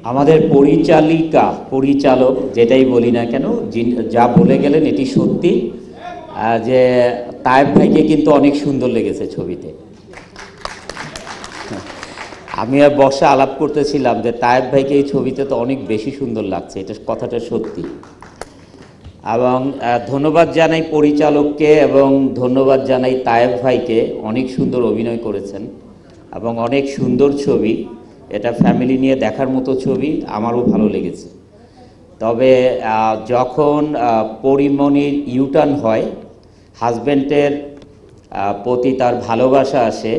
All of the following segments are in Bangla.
আমাদের পরিচালক যেটাই বলি না কেন, যা বলে গেলেন এটি সত্যি, যে তায়েব ভাইকে কিন্তু অনেক সুন্দর লেগেছে ছবিতে। আমি আর বসে আলাপ করতেছিলাম যে তায়েব ভাইকে এই ছবিতে তো অনেক বেশি সুন্দর লাগছে, এটা কথাটা সত্যি। এবং ধন্যবাদ জানাই পরিচালককে এবং ধন্যবাদ জানাই তায়েব ভাইকে, অনেক সুন্দর অভিনয় করেছেন এবং অনেক সুন্দর ছবি। এটা ফ্যামিলি নিয়ে দেখার মতো ছবি, আমারও ভালো লেগেছে। তবে যখন পরিমণির ইউটার্ন হয়, হাজব্যান্ডের প্রতি তার ভালোবাসা আসে,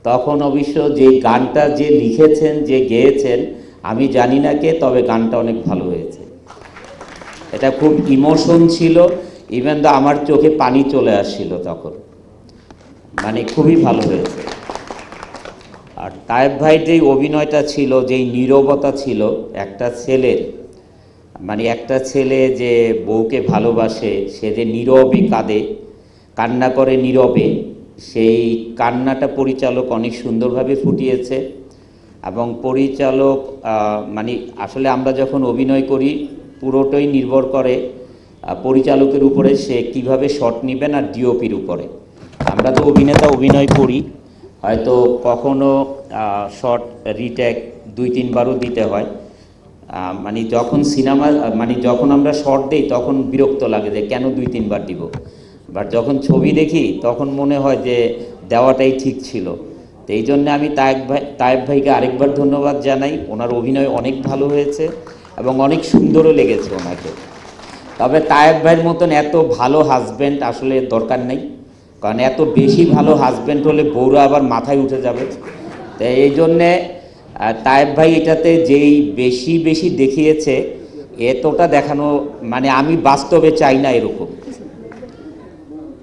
তখন অবশ্য যে গানটা যে লিখেছেন, যে গেয়েছেন, আমি জানি না কে, তবে গানটা অনেক ভালো হয়েছে। এটা খুব ইমোশন ছিল, ইভেন তো আমার চোখে পানি চলে আসছিল তখন, মানে খুবই ভালো হয়েছে। আর তায়েব ভাই যেই অভিনয়টা ছিল, যেই নীরবতা ছিল একটা ছেলের, মানে একটা ছেলে যে বউকে ভালোবাসে, সে যে নীরবে কাঁদে, কান্না করে নীরবে, সেই কান্নাটা পরিচালক অনেক সুন্দরভাবে ফুটিয়েছে। এবং পরিচালক মানে আসলে আমরা যখন অভিনয় করি পুরোটাই নির্ভর করে পরিচালকের উপরে, সে কিভাবে শট নেবেন আর ডিওপির উপরে। আমরা তো অভিনেতা অভিনয় করি, হয়তো কখনো শট রিটেক 2-3 বারও দিতে হয়। মানে যখন সিনেমা, মানে যখন আমরা শট দিই তখন বিরক্ত লাগে যে কেন 2-3 বার দিব, বাট যখন ছবি দেখি তখন মনে হয় যে দেওয়াটাই ঠিক ছিল। তো এই জন্যে আমি তায়েব ভাইকে আরেকবার ধন্যবাদ জানাই, ওনার অভিনয় অনেক ভালো হয়েছে এবং অনেক সুন্দরও লেগেছে ওনাকে। তবে তায়েব ভাইয়ের মতন এত ভালো হাজব্যান্ড আসলে দরকার নেই, কারণ এত বেশি ভালো হাজব্যান্ড হলে বউরা আবার মাথায় উঠে যাবে। তো এই জন্যে তায়েব ভাই এটাতে যেই বেশি দেখিয়েছে, এতটা দেখানো মানে আমি বাস্তবে চাই না এরকম।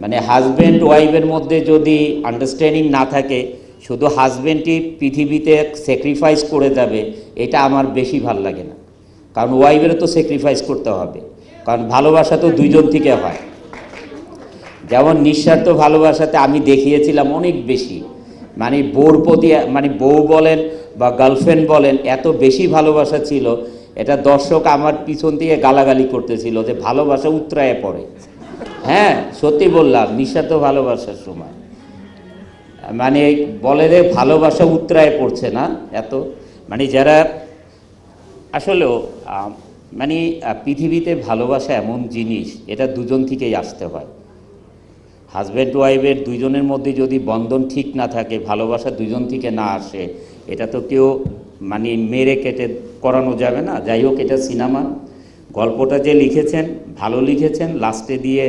মানে হাজব্যান্ড ওয়াইফের মধ্যে যদি আন্ডারস্ট্যান্ডিং না থাকে, শুধু হাজব্যান্ডই পৃথিবীতে স্যাক্রিফাইস করে যাবে, এটা আমার বেশি ভাল লাগে না। কারণ ওয়াইফেরও তো স্যাক্রিফাইস করতে হবে, কারণ ভালোবাসা তো দুইজন থেকে হয়। যেমন নিঃস্বার্থ ভালোবাসাতে আমি দেখিয়েছিলাম অনেক বেশি, মানে বউর প্রতি, মানে বউ বলেন বা গার্লফ্রেন্ড বলেন, এত বেশি ভালোবাসা ছিল, এটা দর্শক আমার পিছন থেকে গালাগালি করতেছিল যে ভালোবাসা উতরায়ে পড়ে। হ্যাঁ, সত্যি বললাম, নিঃস্বার্থ ভালোবাসার সময় মানে বলে যে ভালোবাসা উতরায়ে পড়ছে না এত, মানে যারা আসলেও মানে পৃথিবীতে ভালোবাসা এমন জিনিস, এটা দুজন থেকেই আসতে হয়। হাজব্যান্ড ওয়াইফের দুইজনের মধ্যে যদি বন্ধন ঠিক না থাকে, ভালোবাসা দুজন থেকে না আসে, এটা তো কেউ মানে মেরে কেটে করানো যাবে না। যাই হোক, এটা সিনেমা, গল্পটা যে লিখেছেন ভালো লিখেছেন, লাস্টে দিয়ে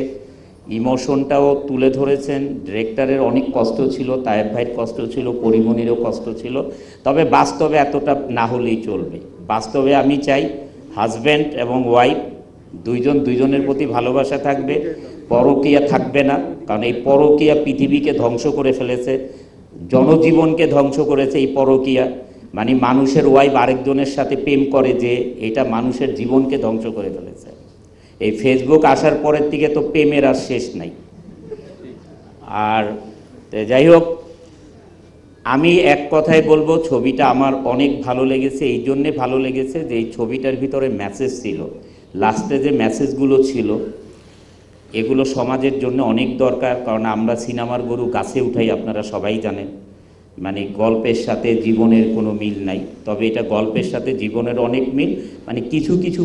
ইমোশনটাও তুলে ধরেছেন। ডিরেক্টরের অনেক কষ্ট ছিল, তায়েব ভাইয়ের কষ্ট ছিল, পরিমণিরও কষ্ট ছিল। তবে বাস্তবে এতটা না হলেই চলবে। বাস্তবে আমি চাই হাজব্যান্ড এবং ওয়াইফ দুইজনের প্রতি ভালোবাসা থাকবে, পরকীয়া থাকবে না। কারণ এই পরকীয়া পৃথিবীকে ধ্বংস করে ফেলেছে, জনজীবনকে ধ্বংস করেছে এই পরকীয়া। মানে মানুষের ওয়াইফ আরেকজনের সাথে প্রেম করে, যে এটা মানুষের জীবনকে ধ্বংস করে ফেলেছে। এই ফেসবুক আসার পরের থেকে তো প্রেমের আর শেষ নাই। আর যাই হোক, আমি এক কথায় বলবো, ছবিটা আমার অনেক ভালো লেগেছে। এই জন্যে ভালো লেগেছে যে এই ছবিটার ভিতরে মেসেজ ছিল, লাস্টে যে মেসেজগুলো ছিল এগুলো সমাজের জন্য অনেক দরকার। কারণ আমরা সিনেমার গরু গাছে উঠাই, আপনারা সবাই জানেন। মানে গল্পের সাথে জীবনের কোনো মিল নাই, তবে এটা গল্পের সাথে জীবনের অনেক মিল। মানে কিছু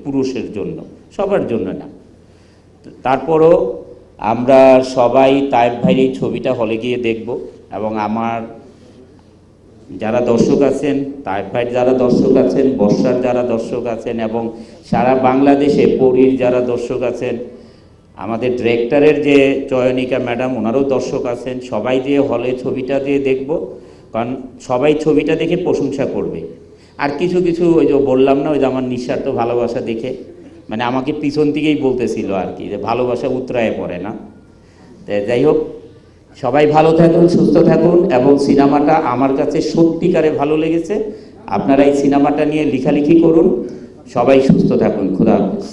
পুরুষের জন্য, সবার জন্য না। তারপরও আমরা সবাই তায়েব ভাইয়ের এই ছবিটা হলে গিয়ে দেখব। এবং আমার যারা দর্শক আছেন, তায়েব ভাইয়ের যারা দর্শক আছেন, বর্ষার যারা দর্শক আছেন, এবং সারা বাংলাদেশে পরীর যারা দর্শক আছেন, আমাদের ডিরেক্টরের যে চয়নিকা ম্যাডাম, ওনারও দর্শক আছেন, সবাই যে হলে ছবিটা দিয়ে দেখব। কারণ সবাই ছবিটা দেখে প্রশংসা করবে। আর কিছু ওই যে বললাম না, ওই যে আমার নিঃস্বার্থ ভালোবাসা দেখে, মানে আমাকে পিছন থেকেই বলতেছিল আর কি, যে ভালোবাসা উতরায়ে পড়ে না। তো যাই হোক, সবাই ভালো থাকুন, সুস্থ থাকুন। এবং সিনেমাটা আমার কাছে সত্যিকারে ভালো লেগেছে। আপনারা এই সিনেমাটা নিয়ে লেখালেখি করুন। সবাই সুস্থ থাকুন। খোদা হাফেজ।